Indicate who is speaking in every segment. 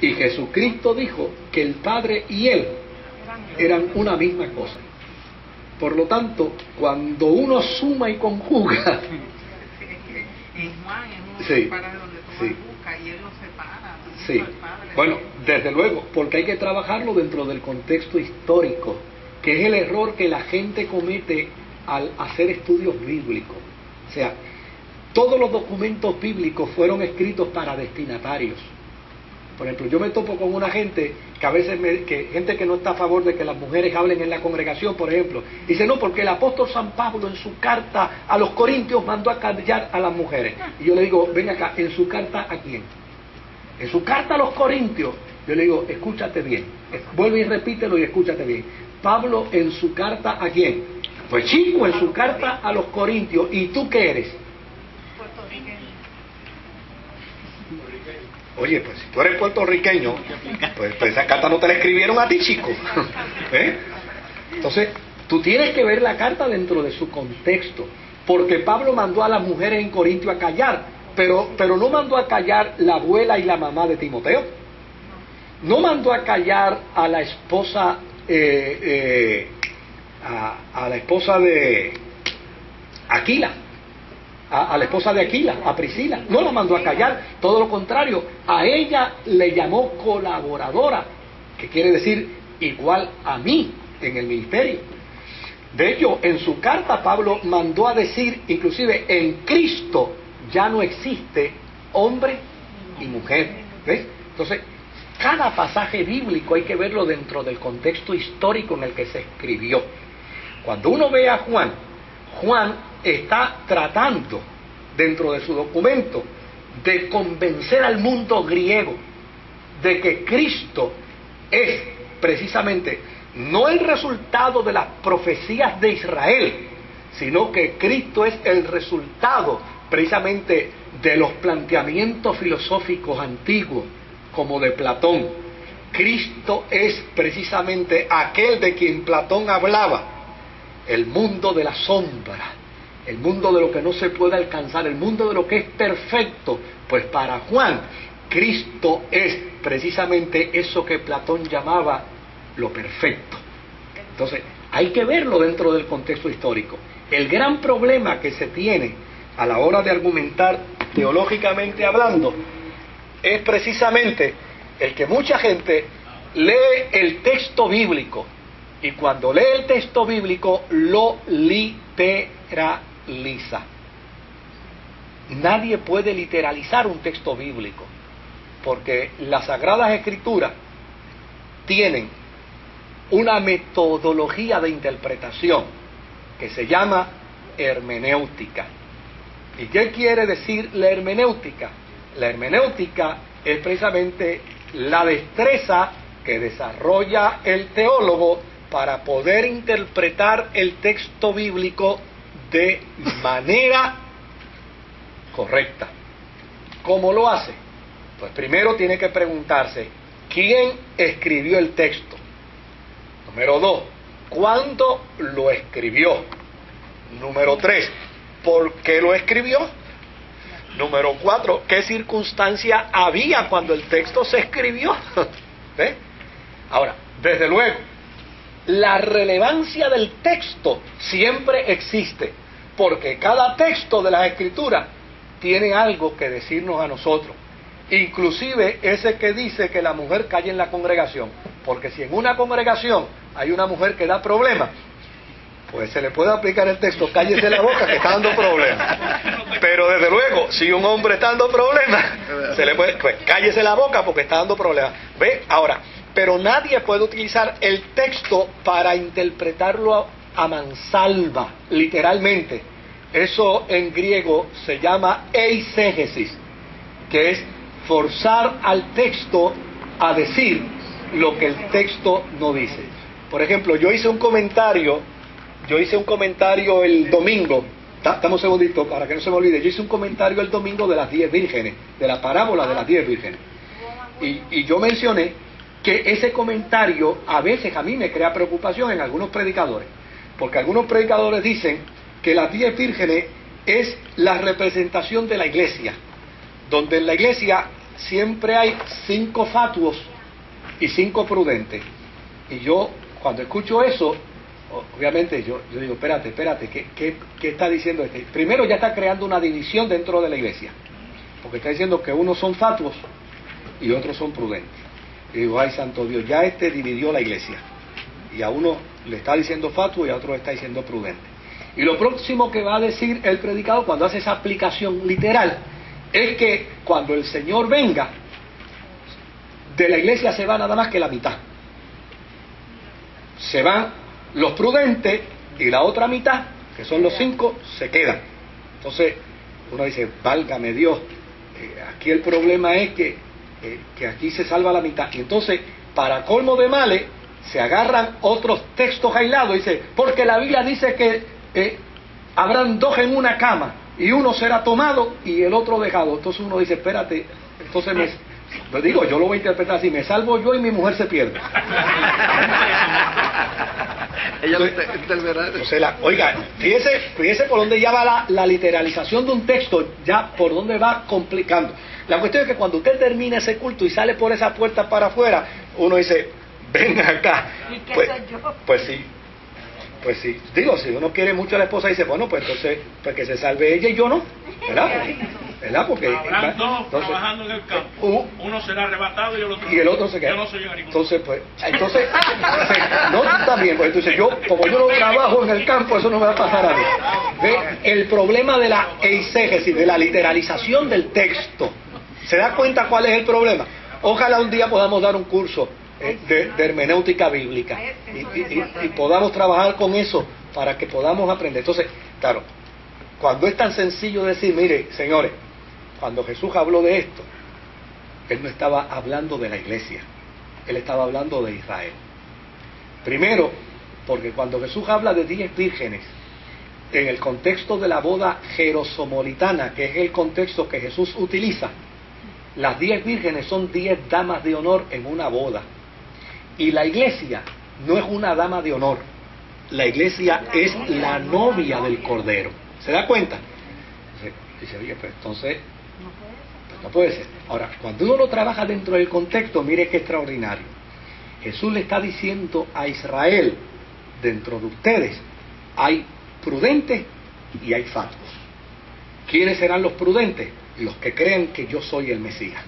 Speaker 1: Y Jesucristo dijo que el Padre y Él eran una misma cosa. Por lo tanto, cuando uno suma y conjuga...
Speaker 2: En Juan es uno
Speaker 1: Sí,
Speaker 2: para donde tú
Speaker 1: sí.
Speaker 2: buscas y él lo separa.
Speaker 1: Sí, bueno, desde luego, porque hay que trabajarlo dentro del contexto histórico, que es el error que la gente comete al hacer estudios bíblicos. O sea, todos los documentos bíblicos fueron escritos para destinatarios. Por ejemplo, yo me topo con una gente que a veces, gente que no está a favor de que las mujeres hablen en la congregación, por ejemplo, dice, no, porque el apóstol San Pablo en su carta a los Corintios mandó a callar a las mujeres. Y yo le digo, ven acá, ¿en su carta a quién? En su carta a los Corintios, yo le digo, escúchate bien, vuelve y repítelo y escúchate bien. Pablo en su carta ¿a quién? Pues chico, en su carta a los Corintios. ¿Y tú qué eres? Oye, pues si tú eres puertorriqueño, pues esa carta no te la escribieron a ti, chico. ¿Eh? Entonces, tú tienes que ver la carta dentro de su contexto, porque Pablo mandó a las mujeres en Corintio a callar, pero no mandó a callar la abuela y la mamá de Timoteo. No mandó a callar a la esposa, a la esposa de Aquila. A la esposa de Aquila, a Priscila, no la mandó a callar, todo lo contrario, a ella le llamó colaboradora, que quiere decir igual a mí en el ministerio. De hecho, en su carta Pablo mandó a decir, inclusive en Cristo ya no existe hombre y mujer. ¿Ves? Entonces, cada pasaje bíblico hay que verlo dentro del contexto histórico en el que se escribió. Cuando uno ve a Juan está tratando dentro de su documento de convencer al mundo griego de que Cristo es precisamente no el resultado de las profecías de Israel, sino que Cristo es el resultado precisamente de los planteamientos filosóficos antiguos, como de Platón. Cristo es precisamente aquel de quien Platón hablaba, el mundo de la sombra, el mundo de lo que no se puede alcanzar, el mundo de lo que es perfecto. Pues para Juan, Cristo es precisamente eso que Platón llamaba lo perfecto. Entonces, hay que verlo dentro del contexto histórico. El gran problema que se tiene a la hora de argumentar teológicamente hablando es precisamente el que mucha gente lee el texto bíblico y cuando lee el texto bíblico lo literaliza. Nadie puede literalizar un texto bíblico porque las Sagradas Escrituras tienen una metodología de interpretación que se llama hermenéutica. ¿Y qué quiere decir la hermenéutica? La hermenéutica es precisamente la destreza que desarrolla el teólogo para poder interpretar el texto bíblico de manera correcta. ¿Cómo lo hace? Pues primero tiene que preguntarse, ¿quién escribió el texto? Número 2, ¿cuándo lo escribió? Número 3, ¿por qué lo escribió? Número 4, ¿qué circunstancia había cuando el texto se escribió? ¿Ve? Ahora, desde luego, la relevancia del texto siempre existe, porque cada texto de las Escrituras tiene algo que decirnos a nosotros. Inclusive ese que dice que la mujer calle en la congregación, porque si en una congregación hay una mujer que da problemas, pues se le puede aplicar el texto, cállese la boca que está dando problemas. Pero desde luego, si un hombre está dando problemas, se le puede, pues cállese la boca porque está dando problemas. ¿Ve? Ahora, pero nadie puede utilizar el texto para interpretarlo a mansalva, literalmente. Eso en griego se llama eisegesis, que es forzar al texto a decir lo que el texto no dice. Por ejemplo, yo hice un comentario el domingo, dame un segundito para que no se me olvide, yo hice un comentario el domingo de las 10 vírgenes, de la parábola de las 10 vírgenes. Y yo mencioné que ese comentario a veces a mí me crea preocupación en algunos predicadores, porque algunos predicadores dicen que las 10 vírgenes es la representación de la iglesia, donde en la iglesia siempre hay 5 fatuos y 5 prudentes. Y yo, cuando escucho eso, obviamente yo digo, espérate, ¿qué está diciendo este? Primero ya está creando una división dentro de la iglesia, porque está diciendo que unos son fatuos y otros son prudentes. Y digo, ay santo Dios, ya dividió la iglesia, y a uno le está diciendo fatuo y a otro le está diciendo prudente. Y lo próximo que va a decir el predicador cuando hace esa aplicación literal es que cuando el Señor venga, de la iglesia se va nada más que la mitad. Se van los prudentes y la otra mitad, que son los 5, se quedan. Entonces uno dice, válgame Dios, aquí el problema es que aquí se salva la mitad. Y entonces, para colmo de males, se agarran otros textos aislados y dice, porque la Biblia dice que habrán 2 en una cama y uno será tomado y el otro dejado. Entonces uno dice, espérate, entonces lo digo, yo lo voy a interpretar así, me salvo yo y mi mujer se pierde. Oiga, fíjese por dónde ya va la literalización de un texto, ya por dónde va complicando. La cuestión es que cuando usted termina ese culto y sale por esa puerta para afuera, uno dice, ven acá.
Speaker 3: ¿Y qué soy yo?
Speaker 1: Pues sí. Digo, si uno quiere mucho a la esposa, dice, bueno, pues entonces, pues que se salve ella y yo no, ¿verdad? Porque
Speaker 4: habrán 2 trabajando en el campo, uno será arrebatado y el otro
Speaker 1: se queda.
Speaker 4: Yo no soy agricultor.
Speaker 1: Entonces, no, también, pues entonces como yo no trabajo en el campo, eso no me va a pasar a mí. ¿Ve? El problema de la eisegesis, de la literalización del texto, ¿se da cuenta cuál es el problema? Ojalá un día podamos dar un curso de hermenéutica bíblica y podamos trabajar con eso para que podamos aprender. Entonces, claro, cuando es tan sencillo decir, mire, señores, cuando Jesús habló de esto, Él no estaba hablando de la iglesia, Él estaba hablando de Israel. Primero, porque cuando Jesús habla de 10 vírgenes, en el contexto de la boda jerosomoritana, que es el contexto que Jesús utiliza, las 10 vírgenes son 10 damas de honor en una boda. Y la iglesia no es una dama de honor, la iglesia es la novia del Cordero. ¿Se da cuenta? Dice, oye, pues entonces no puede ser. Ahora, cuando uno lo trabaja dentro del contexto, mire qué extraordinario. Jesús le está diciendo a Israel, dentro de ustedes hay prudentes y hay fatuos. ¿Quiénes serán los prudentes? Los que crean que yo soy el Mesías.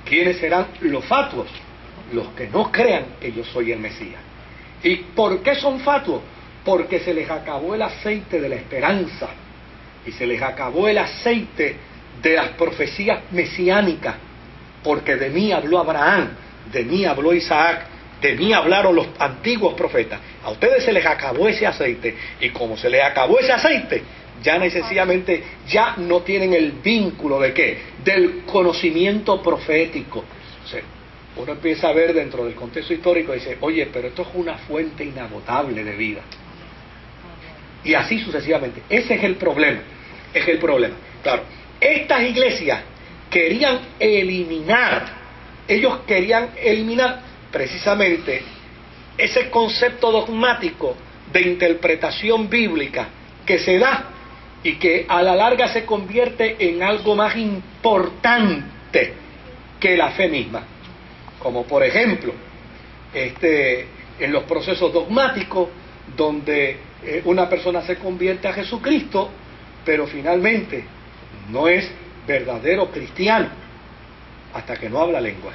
Speaker 1: ¿Quiénes serán los fatuos? Los que no crean que yo soy el Mesías. ¿Y por qué son fatuos? Porque se les acabó el aceite de la esperanza y se les acabó el aceite de las profecías mesiánicas, porque de mí habló Abraham, de mí habló Isaac, de mí hablaron los antiguos profetas. A ustedes se les acabó ese aceite, y como se les acabó ese aceite, ya sencillamente ya no tienen el vínculo de ¿qué? Del conocimiento profético. O sea, uno empieza a ver dentro del contexto histórico y dice, oye, pero esto es una fuente inagotable de vida. Y así sucesivamente. Ese es el problema. Claro, estas iglesias querían eliminar precisamente ese concepto dogmático de interpretación bíblica que se da y que a la larga se convierte en algo más importante que la fe misma. Como por ejemplo, en los procesos dogmáticos donde una persona se convierte a Jesucristo, pero finalmente no es verdadero cristiano hasta que no habla lengua.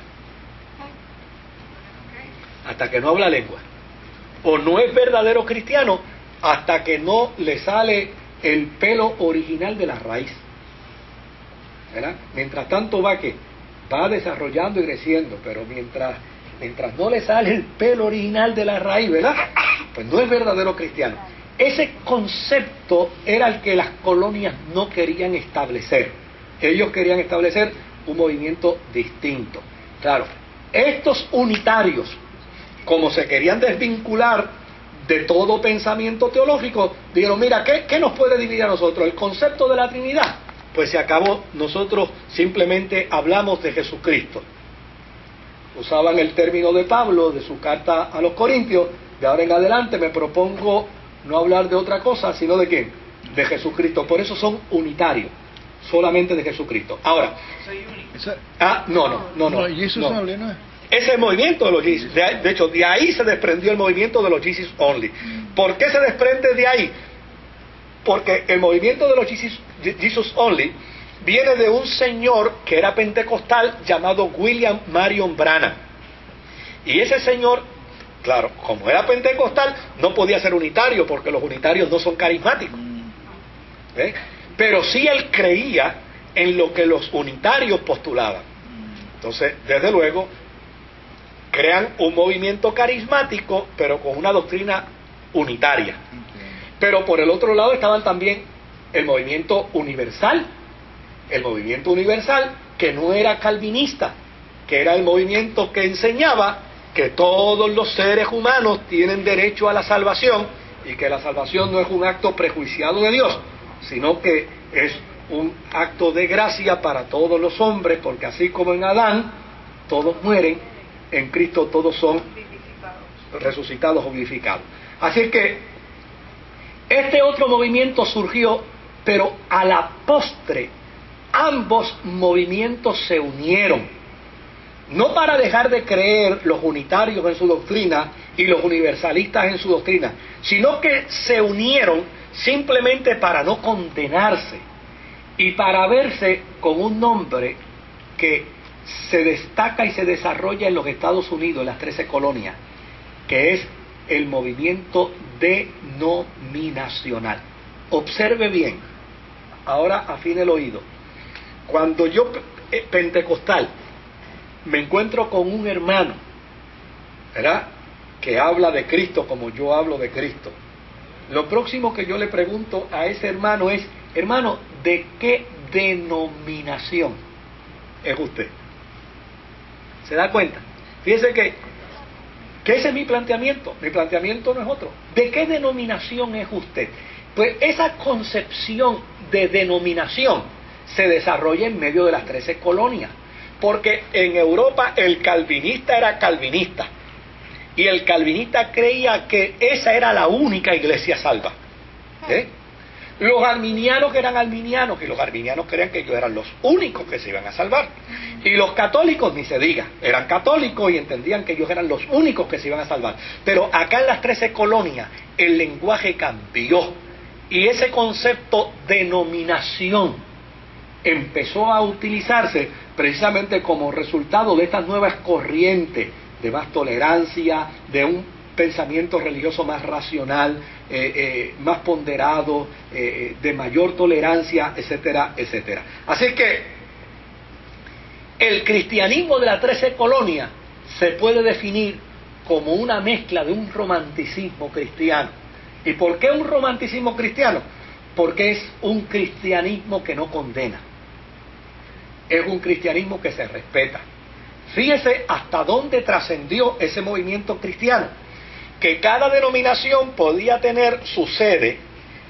Speaker 1: O no es verdadero cristiano hasta que no le sale el pelo original de la raíz. ¿Verdad? Mientras tanto va desarrollando y creciendo, pero mientras no le sale el pelo original de la raíz, ¿verdad? Pues no es verdadero cristiano. Ese concepto era el que las colonias no querían establecer. Ellos querían establecer un movimiento distinto. Claro, estos unitarios, como se querían desvincular de todo pensamiento teológico, dijeron, mira, ¿qué nos puede dividir a nosotros? El concepto de la Trinidad. Pues se acabó, nosotros simplemente hablamos de Jesucristo. Usaban el término de Pablo, de su carta a los Corintios, de ahora en adelante me propongo no hablar de otra cosa, sino de ¿quién? De Jesucristo. Por eso son unitarios. solamente de Jesucristo. Ahora, no.
Speaker 3: Jesus Only, ¿no es?
Speaker 1: Ese es el movimiento de los Jesus. De hecho, de ahí se desprendió el movimiento de los Jesus Only. ¿Por qué se desprende de ahí? Porque el movimiento de los Jesus Only viene de un señor que era pentecostal llamado William Marion Branham. Y ese señor, claro, como era pentecostal, no podía ser unitario porque los unitarios no son carismáticos. ¿Ve? Pero sí él creía en lo que los unitarios postulaban. Entonces, desde luego, crean un movimiento carismático, pero con una doctrina unitaria. Pero por el otro lado estaban también el movimiento universal. El movimiento universal que no era calvinista, que era el movimiento que enseñaba que todos los seres humanos tienen derecho a la salvación y que la salvación no es un acto prejuiciado de Dios, sino que es un acto de gracia para todos los hombres, porque así como en Adán todos mueren, en Cristo todos son resucitados o vivificados. Así que este otro movimiento surgió, pero a la postre ambos movimientos se unieron, no para dejar de creer los unitarios en su doctrina y los universalistas en su doctrina, sino que se unieron simplemente para no condenarse y para verse con un nombre que se destaca y se desarrolla en los Estados Unidos, en las 13 colonias, que es el movimiento denominacional. Observe bien, ahora afine el oído. Cuando yo, pentecostal, me encuentro con un hermano, ¿verdad?, que habla de Cristo como yo hablo de Cristo, lo próximo que yo le pregunto a ese hermano es: hermano, ¿de qué denominación es usted? ¿Se da cuenta? Fíjese que ese es mi planteamiento. Mi planteamiento no es otro. ¿De qué denominación es usted? Pues esa concepción de denominación se desarrolla en medio de las 13 colonias, porque en Europa el calvinista era calvinista y el calvinista creía que esa era la única iglesia salva. Los arminianos eran arminianos y los arminianos creían que ellos eran los únicos que se iban a salvar, y los católicos ni se diga, eran católicos y entendían que ellos eran los únicos que se iban a salvar. Pero acá en las 13 colonias el lenguaje cambió y ese concepto denominación empezó a utilizarse precisamente como resultado de estas nuevas corrientes de más tolerancia, de un pensamiento religioso más racional, más ponderado, de mayor tolerancia, etcétera, etcétera. Así que el cristianismo de las 13 colonias se puede definir como una mezcla de un romanticismo cristiano. ¿Y por qué un romanticismo cristiano? Porque es un cristianismo que no condena, es un cristianismo que se respeta. Fíjese hasta dónde trascendió ese movimiento cristiano, que cada denominación podía tener su sede,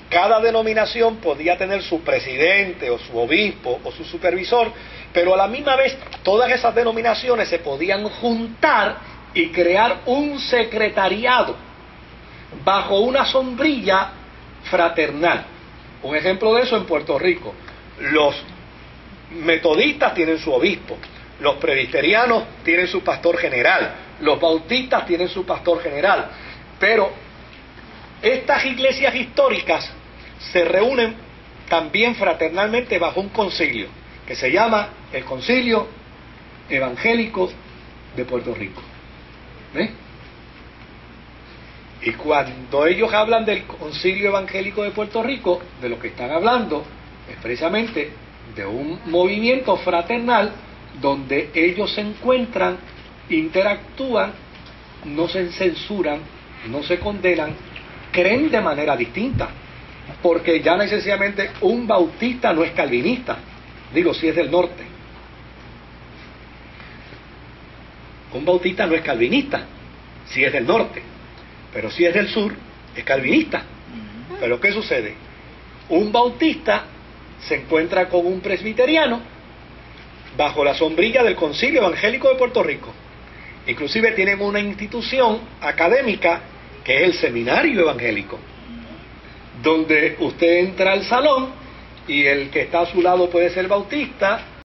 Speaker 1: cada denominación podía tener su presidente o su obispo o su supervisor, pero a la misma vez todas esas denominaciones se podían juntar y crear un secretariado bajo una sombrilla fraternal. Un ejemplo de eso en Puerto Rico: los metodistas tienen su obispo, los presbiterianos tienen su pastor general, los bautistas tienen su pastor general, pero estas iglesias históricas se reúnen también fraternalmente bajo un concilio que se llama el Concilio Evangélico de Puerto Rico. ¿Ves? Y cuando ellos hablan del Concilio Evangélico de Puerto Rico, de lo que están hablando es precisamente de un movimiento fraternal donde ellos se encuentran, interactúan, no se censuran, no se condenan, creen de manera distinta, porque ya necesariamente un bautista no es calvinista, digo, si es del norte. Un bautista no es calvinista si es del norte, pero si es del sur es calvinista. Pero ¿qué sucede? Un bautista se encuentra con un presbiteriano bajo la sombrilla del Concilio Evangélico de Puerto Rico. Inclusive tienen una institución académica que es el Seminario Evangélico, donde usted entra al salón y el que está a su lado puede ser bautista,